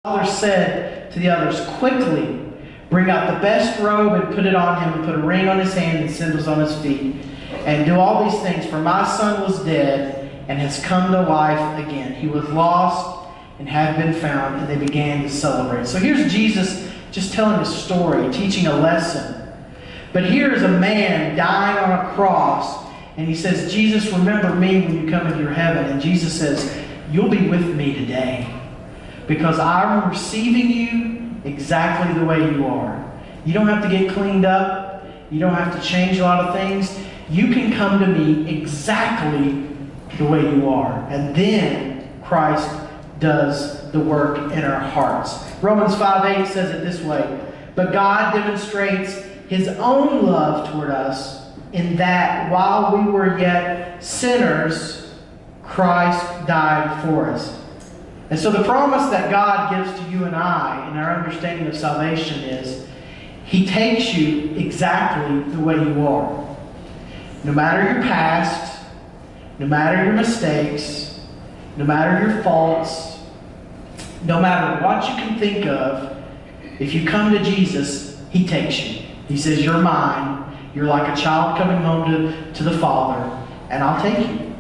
Father said to the others, "Quickly, bring out the best robe and put it on him, and put a ring on his hand and sandals on his feet. And do all these things, for my son was dead and has come to life again. He was lost and had been found," and they began to celebrate. So here's Jesus just telling a story, teaching a lesson. But here is a man dying on a cross, and he says, "Jesus, remember me when you come into your heaven." And Jesus says, "You'll be with me today, because I'm receiving you exactly the way you are. You don't have to get cleaned up. You don't have to change a lot of things. You can come to me exactly the way you are." And then Christ does the work in our hearts. Romans 5:8 says it this way, "But God demonstrates His own love toward us in that while we were yet sinners, Christ died for us." And so the promise that God gives to you and I in our understanding of salvation is He takes you exactly the way you are. No matter your past, no matter your mistakes, no matter your faults, no matter what you can think of, if you come to Jesus, He takes you. He says, "You're mine. You're like a child coming home to the Father, and I'll take you."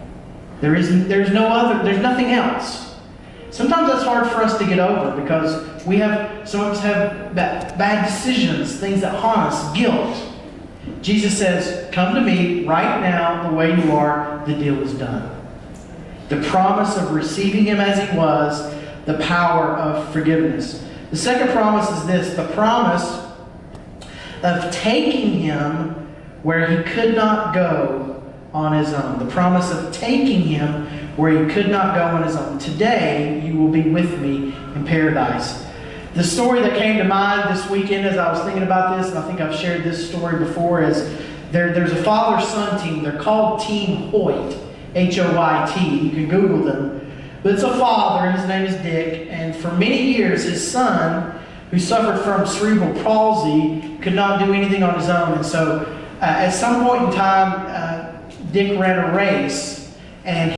There's nothing else. Sometimes that's hard for us to get over because some of us have bad decisions, things that haunt us, guilt. Jesus says, "Come to me right now the way you are, the deal is done." The promise of receiving Him as He was, the power of forgiveness. The second promise is this, the promise of taking Him where He could not go on His own. The promise of taking Him where He could not go on His own. "Today you will be with me in paradise." The story that came to mind this weekend as I was thinking about this, and I think I've shared this story before, is there's a father-son team. They're called Team Hoyt, H-O-Y-T. You can Google them. But it's a father, his name is Dick, and for many years his son, who suffered from cerebral palsy, could not do anything on his own. And so at some point in time, Dick ran a race, and